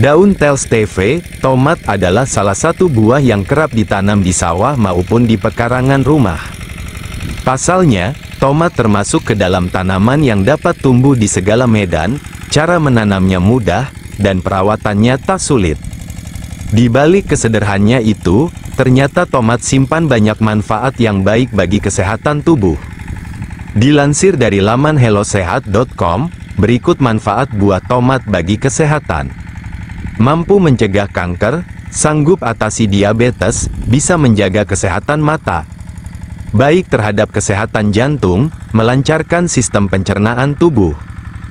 Daun Telsteve, tomat adalah salah satu buah yang kerap ditanam di sawah maupun di pekarangan rumah. Pasalnya, tomat termasuk ke dalam tanaman yang dapat tumbuh di segala medan, cara menanamnya mudah, dan perawatannya tak sulit. Di balik kesederhananya itu, ternyata tomat simpan banyak manfaat yang baik bagi kesehatan tubuh. Dilansir dari laman hellosehat.com, berikut manfaat buah tomat bagi kesehatan. Mampu mencegah kanker, sanggup atasi diabetes, bisa menjaga kesehatan mata. Baik terhadap kesehatan jantung, melancarkan sistem pencernaan tubuh.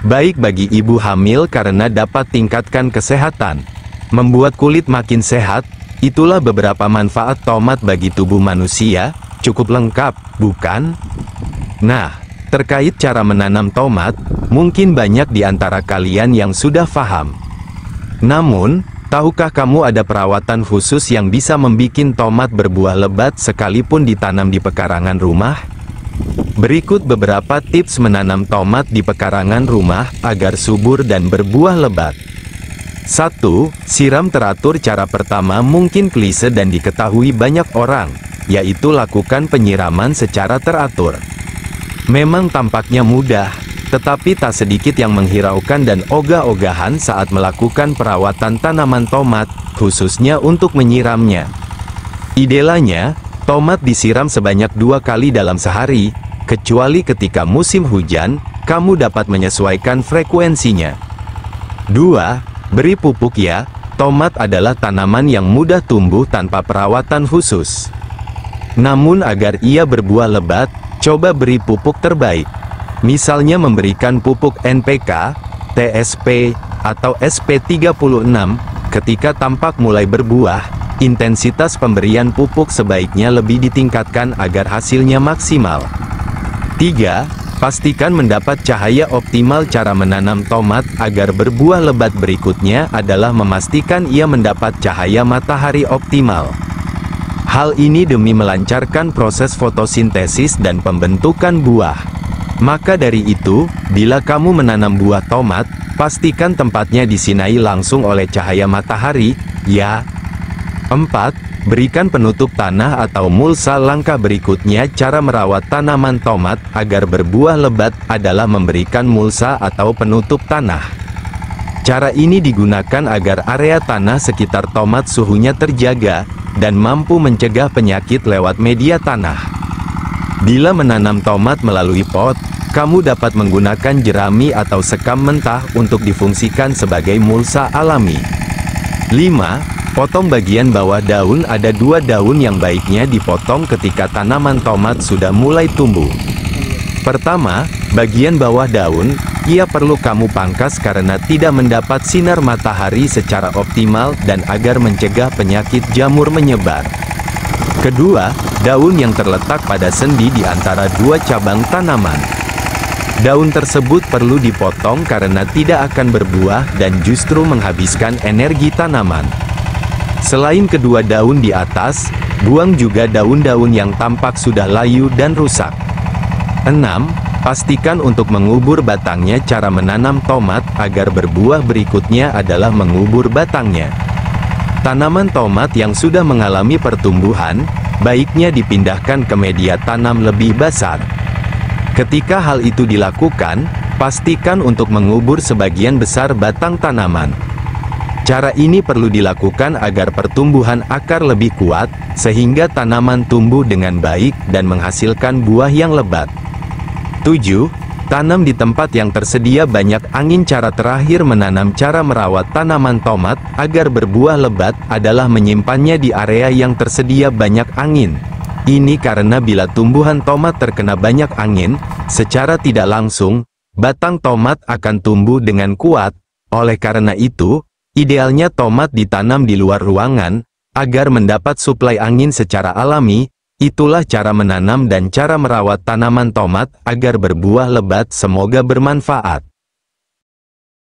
Baik bagi ibu hamil karena dapat tingkatkan kesehatan. Membuat kulit makin sehat, itulah beberapa manfaat tomat bagi tubuh manusia, cukup lengkap, bukan? Nah, terkait cara menanam tomat, mungkin banyak di antara kalian yang sudah paham. Namun, tahukah kamu ada perawatan khusus yang bisa membuat tomat berbuah lebat sekalipun ditanam di pekarangan rumah? Berikut beberapa tips menanam tomat di pekarangan rumah agar subur dan berbuah lebat. 1. Siram teratur. Cara pertama mungkin klise dan diketahui banyak orang, yaitu lakukan penyiraman secara teratur. Memang tampaknya mudah, tetapi tak sedikit yang menghiraukan dan ogah-ogahan saat melakukan perawatan tanaman tomat, khususnya untuk menyiramnya. Idealnya, tomat disiram sebanyak 2 kali dalam sehari, kecuali ketika musim hujan, kamu dapat menyesuaikan frekuensinya. 2. Beri pupuk ya, tomat adalah tanaman yang mudah tumbuh tanpa perawatan khusus. Namun agar ia berbuah lebat, coba beri pupuk terbaik. Misalnya memberikan pupuk NPK, TSP, atau SP36, ketika tampak mulai berbuah, intensitas pemberian pupuk sebaiknya lebih ditingkatkan agar hasilnya maksimal. 3. Pastikan mendapat cahaya optimal. Cara menanam tomat agar berbuah lebat berikutnya adalah memastikan ia mendapat cahaya matahari optimal. Hal ini demi melancarkan proses fotosintesis dan pembentukan buah. Maka dari itu, bila kamu menanam buah tomat, pastikan tempatnya disinai langsung oleh cahaya matahari, ya. 4. Berikan penutup tanah atau mulsa. Langkah berikutnya cara merawat tanaman tomat agar berbuah lebat adalah memberikan mulsa atau penutup tanah. Cara ini digunakan agar area tanah sekitar tomat suhunya terjaga, dan mampu mencegah penyakit lewat media tanah. Bila menanam tomat melalui pot, kamu dapat menggunakan jerami atau sekam mentah untuk difungsikan sebagai mulsa alami. 5. Potong bagian bawah daun. Ada 2 daun yang baiknya dipotong ketika tanaman tomat sudah mulai tumbuh. Pertama, bagian bawah daun, ia perlu kamu pangkas karena tidak mendapat sinar matahari secara optimal dan agar mencegah penyakit jamur menyebar. Kedua, daun yang terletak pada sendi di antara 2 cabang tanaman. Daun tersebut perlu dipotong karena tidak akan berbuah dan justru menghabiskan energi tanaman. Selain kedua daun di atas, buang juga daun-daun yang tampak sudah layu dan rusak. 6. Pastikan untuk mengubur batangnya. Cara menanam tomat agar berbuah berikutnya adalah mengubur batangnya. Tanaman tomat yang sudah mengalami pertumbuhan, baiknya dipindahkan ke media tanam lebih basah. Ketika hal itu dilakukan, pastikan untuk mengubur sebagian besar batang tanaman. Cara ini perlu dilakukan agar pertumbuhan akar lebih kuat, sehingga tanaman tumbuh dengan baik dan menghasilkan buah yang lebat. 7. Tanam di tempat yang tersedia banyak angin. Cara terakhir menanam. Cara merawat tanaman tomat agar berbuah lebat adalah menyimpannya di area yang tersedia banyak angin. Ini karena bila tumbuhan tomat terkena banyak angin, secara tidak langsung, batang tomat akan tumbuh dengan kuat. Oleh karena itu, idealnya tomat ditanam di luar ruangan, agar mendapat suplai angin secara alami. Itulah cara menanam dan cara merawat tanaman tomat agar berbuah lebat. Semoga bermanfaat.